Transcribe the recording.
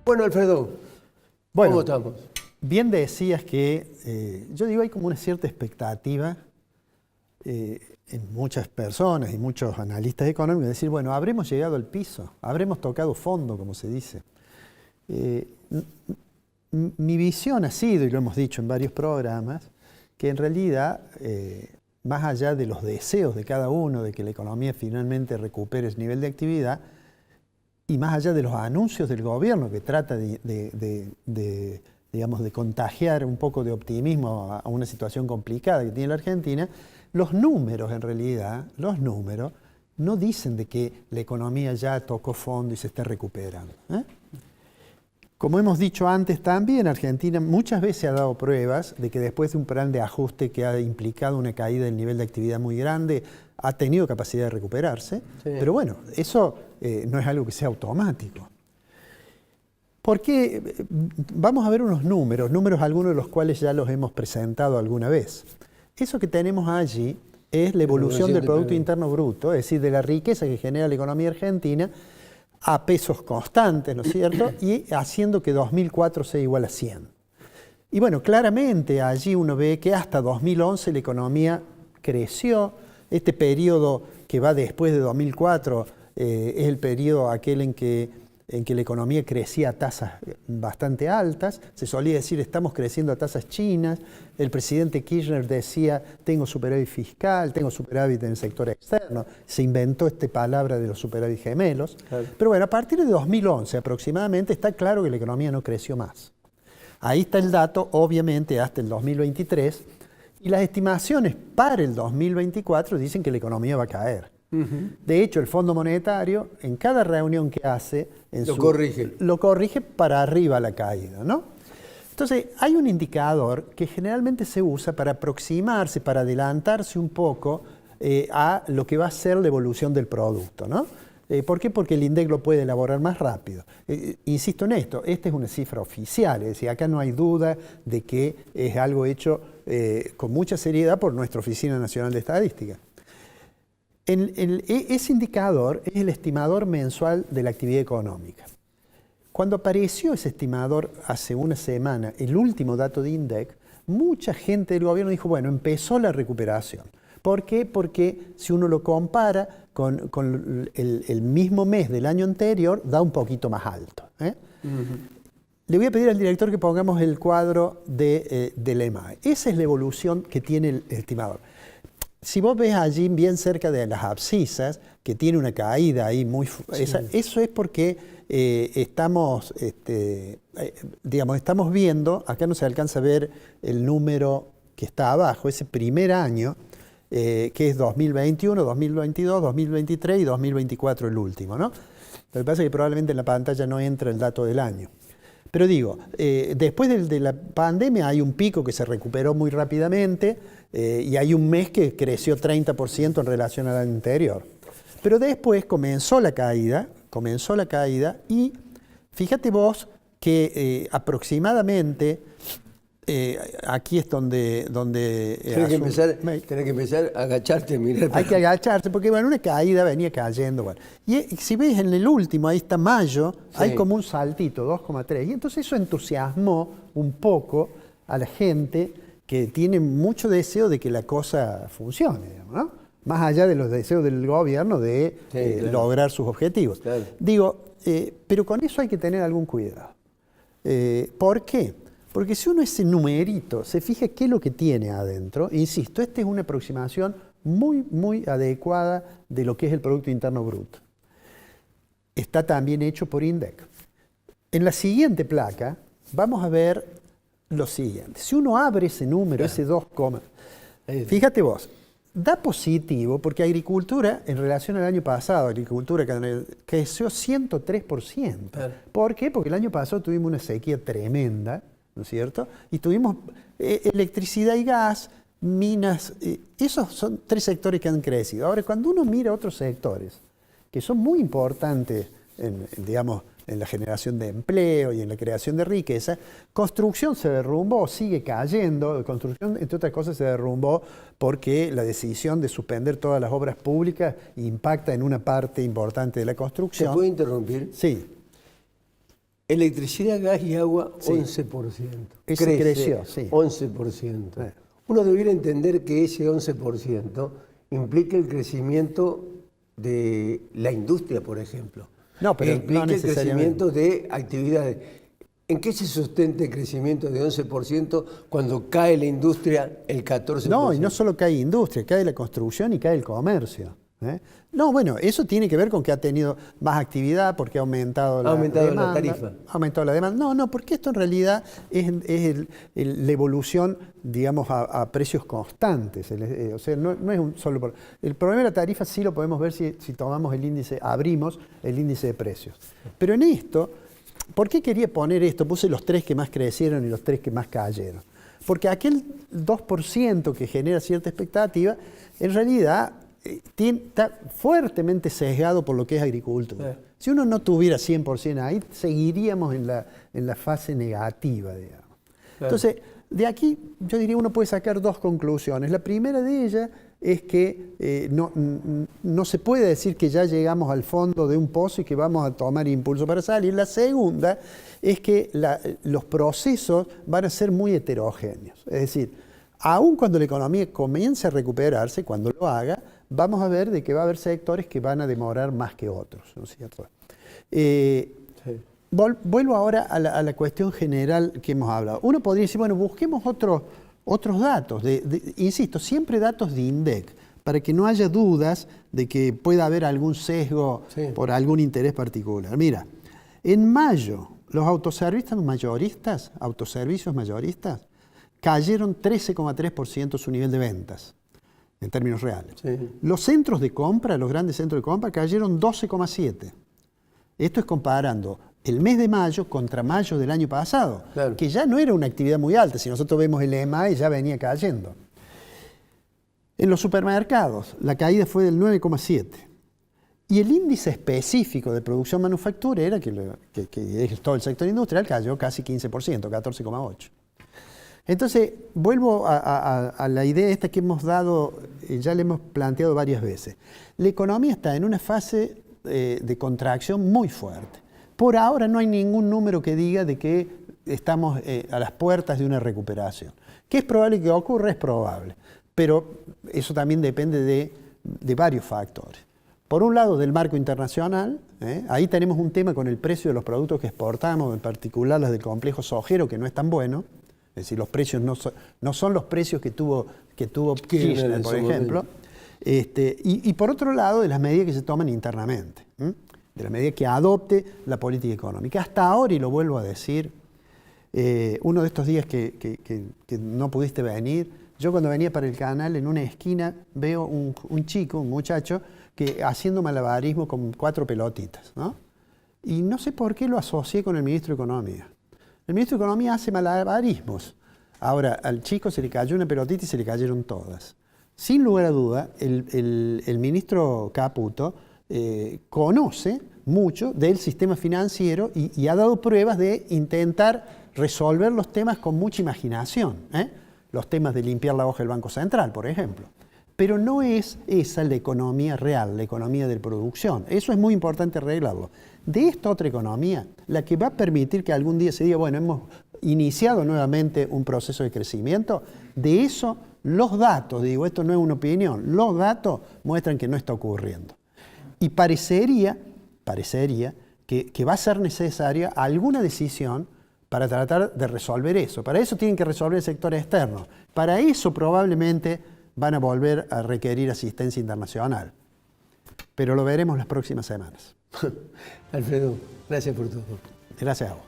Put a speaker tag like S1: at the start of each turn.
S1: Bueno, Alfredo,
S2: Bueno,
S1: ¿cómo estamos?
S2: bien decías que, yo digo, hay como una cierta expectativa en muchas personas y muchos analistas económicos de decir, bueno, habremos llegado al piso, habremos tocado fondo, como se dice. Mi visión ha sido, y lo hemos dicho en varios programas, que en realidad, más allá de los deseos de cada uno de que la economía finalmente recupere ese nivel de actividad, y más allá de los anuncios del gobierno que trata digamos, de contagiar un poco de optimismo a una situación complicada que tiene la Argentina, los números en realidad, los números, no dicen de que la economía ya tocó fondo y se está recuperando. Como hemos dicho antes también, Argentina muchas veces ha dado pruebas de que después de un plan de ajuste que ha implicado una caída del nivel de actividad muy grande, ha tenido capacidad de recuperarse, sí. Pero bueno, eso no es algo que sea automático. Porque vamos a ver unos números algunos de los cuales ya los hemos presentado alguna vez. Eso que tenemos allí es la evolución del Producto Interno Bruto, es decir, de la riqueza que genera la economía argentina a pesos constantes, ¿no es cierto? Y haciendo que 2004 sea igual a 100. Y bueno, claramente allí uno ve que hasta 2011 la economía creció. Este periodo que va después de 2004 es el periodo aquel en que la economía crecía a tasas bastante altas. Se solía decir, estamos creciendo a tasas chinas. El presidente Kirchner decía, tengo superávit fiscal, tengo superávit en el sector externo. Se inventó esta palabra de los superávit gemelos. Claro. Pero bueno, a partir de 2011 aproximadamente está claro que la economía no creció más. Ahí está el dato, obviamente, hasta el 2023. Y las estimaciones para el 2024 dicen que la economía va a caer. De hecho, el Fondo Monetario, en cada reunión que hace, lo corrige para arriba la caída, ¿no? Entonces, hay un indicador que generalmente se usa para aproximarse, para adelantarse un poco a lo que va a ser la evolución del producto, ¿no? ¿Por qué? Porque el INDEC lo puede elaborar más rápido. Insisto en esto, esta es una cifra oficial, es decir, acá no hay duda de que es algo hecho con mucha seriedad por nuestra Oficina Nacional de Estadística. Ese indicador es el estimador mensual de la actividad económica. Cuando apareció ese estimador hace una semana, el último dato de INDEC, mucha gente del gobierno dijo, bueno, empezó la recuperación. ¿Por qué? Porque si uno lo compara con el mismo mes del año anterior, da un poquito más alto. Le voy a pedir al director que pongamos el cuadro del EMAE. Esa es la evolución que tiene el estimador. Si vos ves allí bien cerca de las abscisas, que tiene una caída ahí muy... Sí. Eso es porque estamos viendo, acá no se alcanza a ver el número que está abajo, ese primer año, que es 2021, 2022, 2023 y 2024 el último, ¿no? Lo que pasa es que probablemente en la pantalla no entra el dato del año. Pero digo, después de la pandemia hay un pico que se recuperó muy rápidamente y hay un mes que creció 30% en relación al año anterior. Pero después comenzó la caída y fíjate vos que aproximadamente, aquí es donde
S1: tenés que empezar a agacharte, mirar.
S2: Hay que agacharse, porque bueno, una caída venía cayendo. Bueno. Y si ves en el último, ahí está mayo, sí. Hay como un saltito, 2,3. Y entonces eso entusiasmó un poco a la gente que tiene mucho deseo de que la cosa funcione, digamos, ¿no? Más allá de los deseos del gobierno de claro. Lograr sus objetivos. Claro. Digo, pero con eso hay que tener algún cuidado. ¿Por qué? Porque si uno ese numerito se fija qué es lo que tiene adentro, insisto, esta es una aproximación muy, muy adecuada de lo que es el Producto Interno Bruto. Está también hecho por INDEC. En la siguiente placa vamos a ver lo siguiente. Si uno abre ese número, ese 2, fíjate vos, da positivo porque agricultura, en relación al año pasado, agricultura creció 103%. Claro. ¿Por qué? Porque el año pasado tuvimos una sequía tremenda, ¿no es cierto? Y tuvimos electricidad y gas, minas, esos son 3 sectores que han crecido. Ahora, cuando uno mira otros sectores que son muy importantes en la generación de empleo y en la creación de riqueza, construcción se derrumbó, sigue cayendo. Construcción, entre otras cosas, se derrumbó porque la decisión de suspender todas las obras públicas impacta en una parte importante de la construcción.
S1: ¿Se puede interrumpir?
S2: Sí.
S1: Electricidad, gas y agua,
S2: Sí.
S1: 11%.
S2: Ese creció, sí.
S1: 11%.
S2: Sí.
S1: Uno debiera entender que ese 11% implica el crecimiento de la industria, por ejemplo.
S2: No, pero
S1: implica
S2: no
S1: el crecimiento de actividades. ¿En qué se sustenta el crecimiento de 11% cuando cae la industria el 14%?
S2: No, y no solo cae industria, cae la construcción y cae el comercio. No, bueno, eso tiene que ver con que ha tenido más actividad porque ha aumentado la demanda.
S1: La tarifa.
S2: Ha aumentado la demanda. No, porque esto en realidad es la evolución, digamos, a precios constantes. O sea, no es un solo... El problema de la tarifa sí lo podemos ver si tomamos el índice, abrimos el índice de precios. Pero en esto, ¿por qué quería poner esto? Puse los 3 que más crecieron y los 3 que más cayeron. Porque aquel 2% que genera cierta expectativa, en realidad está fuertemente sesgado por lo que es agricultura. Si uno no tuviera 100% ahí, seguiríamos en la fase negativa, digamos. Entonces, de aquí yo diría uno puede sacar 2 conclusiones. La primera de ellas es que no se puede decir que ya llegamos al fondo de un pozo y que vamos a tomar impulso para salir. La segunda es que los procesos van a ser muy heterogéneos. Es decir, aun cuando la economía comience a recuperarse, cuando lo haga, vamos a ver de que va a haber sectores que van a demorar más que otros, ¿no es cierto?
S1: Sí.
S2: Vuelvo ahora a la cuestión general que hemos hablado. Uno podría decir, bueno, busquemos otros datos, insisto, siempre datos de INDEC, para que no haya dudas de que pueda haber algún sesgo por algún interés particular. Mira, en mayo, los autoservicios mayoristas cayeron 13,3% su nivel de ventas, en términos reales.
S1: Sí.
S2: Los centros de compra, los grandes centros de compra, cayeron 12,7%. Esto es comparando el mes de mayo contra mayo del año pasado,
S1: Claro.
S2: que ya no era una actividad muy alta. Si nosotros vemos el EMAI, ya venía cayendo. En los supermercados, la caída fue del 9,7%. Y el índice específico de producción manufacturera, que es todo el sector industrial, cayó casi 15%, 14,8%. Entonces, vuelvo a la idea esta que hemos dado, ya le hemos planteado varias veces. La economía está en una fase de contracción muy fuerte. Por ahora no hay ningún número que diga de que estamos a las puertas de una recuperación. ¿Que es probable que ocurra? Es probable. Pero eso también depende de varios factores. Por un lado, del marco internacional, ahí tenemos un tema con el precio de los productos que exportamos, en particular las del complejo sojero, que no es tan bueno. Es decir, los precios no son los precios que tuvo Kirchner, por ejemplo. Y por otro lado, de las medidas que se toman internamente, de la medida que adopte la política económica. Hasta ahora, y lo vuelvo a decir, uno de estos días que no pudiste venir, yo cuando venía para el canal, en una esquina, veo un muchacho, que haciendo malabarismo con 4 pelotitas, ¿no? Y no sé por qué lo asocié con el ministro de Economía. El ministro de Economía hace malabarismos. Ahora, al chico se le cayó una pelotita y se le cayeron todas. Sin lugar a duda, el ministro Caputo conoce mucho del sistema financiero y ha dado pruebas de intentar resolver los temas con mucha imaginación. Los temas de limpiar la hoja del Banco Central, por ejemplo. Pero no es esa la economía real, la economía de producción. Eso es muy importante arreglarlo. De esta otra economía, la que va a permitir que algún día se diga, bueno, hemos iniciado nuevamente un proceso de crecimiento, de eso los datos, digo, esto no es una opinión, los datos muestran que no está ocurriendo. Y parecería que va a ser necesaria alguna decisión para tratar de resolver eso. Para eso tienen que resolver el sector externo. Para eso probablemente van a volver a requerir asistencia internacional. Pero lo veremos las próximas semanas.
S1: Alfredo, gracias por todo.
S2: Gracias a vos.